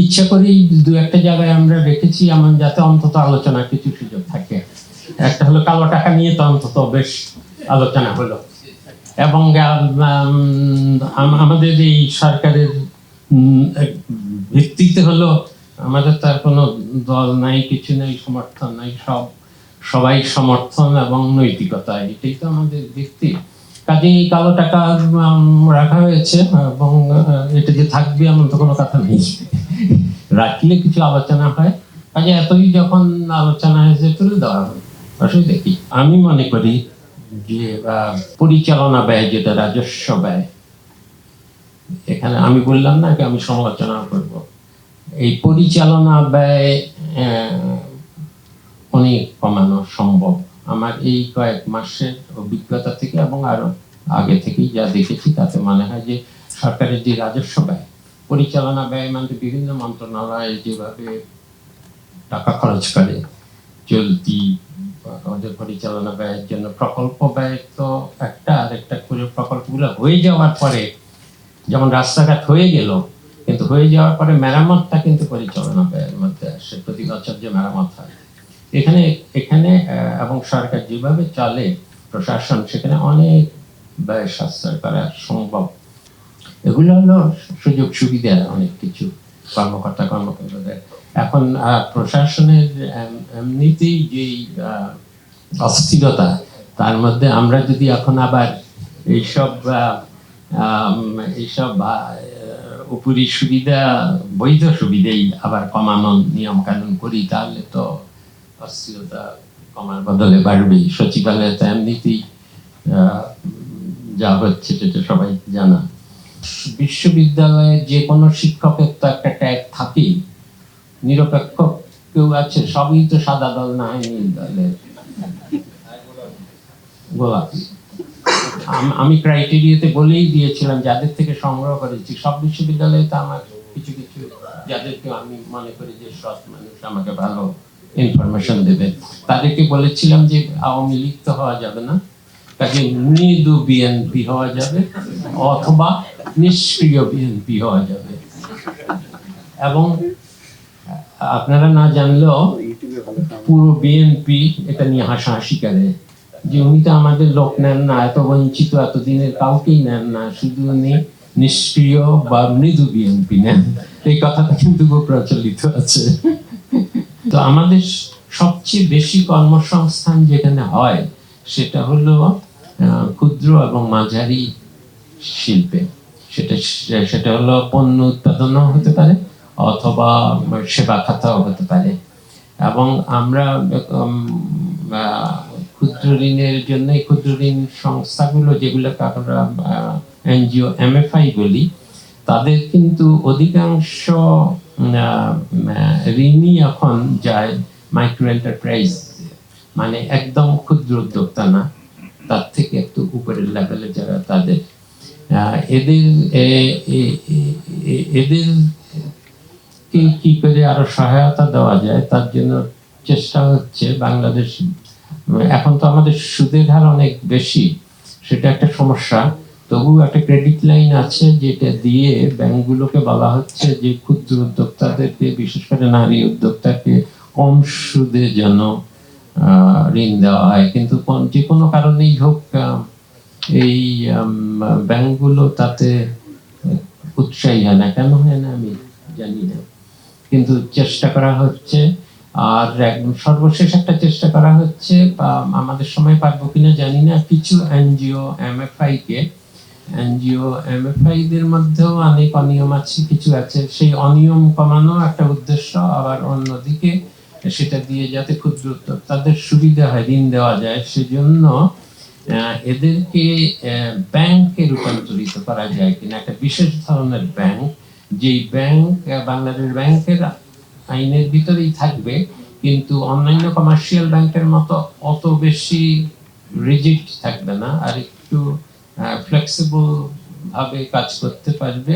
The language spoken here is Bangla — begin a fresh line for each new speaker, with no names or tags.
ইচ্ছা করেই দু একটা জায়গায় আমরা রেখেছি এমন যাতে অন্তত আলোচনার কিছু সুযোগ থাকে। একটা হলো কালো টাকা নিয়ে তো অন্তত বেশ আলোচনা হলো, এবং আমাদের এই সরকারের ভিত্তিতে হলো আমাদের তার কোনো দল নাই, কিছু নেই, সমর্থন নাই, সবাই সমর্থন এবং নৈতিকতা, এটাই তো আমাদের ভিত্তি। কাজে এই কালো টাকা রাখা হয়েছে এবং এটা যে থাকবে এমন তো কোনো কথা নেই, রাখলে কিছু আলোচনা হয়। কাজে এতই যখন আলোচনা হয়েছে তুলে দেওয়া হয়, অসুবিধা কি? আমি মনে করি যে পরিচালনা ব্যয়, যেটা রাজস্ব ব্যয়, এখানে আমি বললাম না কি আমি সমালোচনা করব, এই পরিচালনা ব্যয় অনেক কমানো সম্ভব আমার এই কয়েক মাসের অভিজ্ঞতা থেকে, এবং আরো আগে থেকেই যা দেখেছি তাতে মনে হয় যে সরকারের যে রাজস্ব ব্যয়, পরিচালনা ব্যয় মানে বিভিন্ন মন্ত্রণালয় যেভাবে টাকা খরচ করে চলতি আমাদের পরিচালনা ব্যয়ের জন্য, প্রকল্প ব্যয় তো একটা, আর একটা করে প্রকল্পগুলো হয়ে যাওয়ার পরে, যেমন রাস্তাঘাট হয়ে গেল, কিন্তু হয়ে যাওয়ার পরে মেরামতটা কিন্তু পরিচালনা ব্যয়ের মধ্যে আসে, প্রতি বছর যে মেরামত হয় এখানে এখানে এবং সরকার যেভাবে চলে প্রশাসন, সেখানে অনেক ব্যয় সাশ্রয় করা সম্ভব। এগুলো হলো সুযোগ সুবিধা অনেক কিছু কর্মকর্তা কর্মকর্তাদের। এখন প্রশাসনের এমনিতেই যেই অস্থিরতা, তার মধ্যে আমরা যদি এখন আবার এইসব উপরি সুবিধা, বৈধ সুবিধাই আবার কমানোর নিয়ম কানুন করি, তাহলে তো অস্থিরতা কমার বদলে বাড়বেই। সচিবালয়ে তো এমনিতেই যা হচ্ছে সেটা সবাই জানা। বিশ্ববিদ্যালয়ে যে কোনো শিক্ষকের তো একটা ট্যাগ থাকেই, নিরপেক্ষ কেউ আছে, সবই তো সাদা দল না হয় নীল দলের গোলাপি। আমি ক্রাইটেরিয়াতে বলেই দিয়েছিলাম যাদের থেকে সংগ্রহ করেছি, সব বিশ্ববিদ্যালয়ে তো আমার কিছু কিছু যাদেরকে আমি মনে করি যে সৎ মানুষ আমাকে ভালো ইনফরমেশন দেবে, তাদেরকে বলেছিলাম যে আওয়ামী লীগ তো হওয়া যাবে না, কাজে মৃদু বিএনপি হওয়া যাবে অথবা নিষ্ক্রিয় বিএনপি হওয়া যাবে। এবং আপনারা না জানলেও পুরো বিএনপি এটা নিয়ে হাসাহাসি করে যে উনি তো আমাদের লোক নেন না, এত বঞ্চিত এতদিনের কাউকেই নেন না, শুধু উনি নিষ্ক্রিয় বা মৃদু বিএনপি নেন। এই কথাটা কিন্তু খুব প্রচলিত আছে। তো আমাদের সবচেয়ে বেশি কর্মসংস্থান যেখানে হয় সেটা হলো ক্ষুদ্র এবং মাঝারি শিল্পে। সেটা হলো পণ্য উৎপাদনও হতে পারে অথবা সেবা খাতাও হতে পারে। এবং আমরা ক্ষুদ্র ঋণের জন্য ক্ষুদ্র ঋণ সংস্থাগুলো, যেগুলোকে আমরা এনজিও এমএফআই বলি, তাদের কিন্তু অধিকাংশ ঋণই এখন যায় মাইক্রো এন্টারপ্রাইজ, মানে একদম ক্ষুদ্র উদ্যোক্তা না, তার থেকে একটু উপরের লেভেলে যারা, তাদের এদের কি করে আরো সহায়তা দেওয়া যায় তার জন্য চেষ্টা হচ্ছে। বাংলাদেশ এখন তো আমাদের সুদের হার অনেক বেশি, সেটা একটা সমস্যা, তবু একটা ক্রেডিট লাইন আছে যেটা দিয়ে ব্যাংকগুলোকে বলা হচ্ছে যে ক্ষুদ্র উদ্যোক্তাদেরকে, বিশেষ করে নারী উদ্যোক্তাকে কম সুদে যেন ঋণ দেওয়া হয়। কিন্তু যে কোনো কারণেই হোক এই ব্যাংকগুলো তাতে উৎসাহী হয় না, কেন হয় না আমি জানি না, কিন্তু চেষ্টা করা হচ্ছে। আর একদম সর্বশেষ একটা চেষ্টা করা হচ্ছে, আমাদের সময় পারবো কিনা জানি না, কিছু এনজিও এমএফআই দের মধ্যেও অনেক অনিয়ম আছে, কিছু আছে, সেই অনিয়ম কমানো একটা উদ্দেশ্য। আবার অন্যদিকে সেটা দিয়ে যাতে ক্ষুদ্র তাদের সুবিধা হয়, ঋণ দেওয়া যায়, সেজন্য এদেরকে ব্যাংকে রূপান্তরিত করা যায় কিনা, একটা বিশেষ ধরনের ব্যাংক, যেই ব্যাংক বাংলাদেশ ব্যাংকের আইনের ভিতরেই থাকবে, কিন্তু অন্যান্য কমার্শিয়াল ব্যাংকের মতো অত বেশি রিজিড থাকবে না, আর একটু ফ্লেক্সিবল ভাবে কাজ করতে পারবে।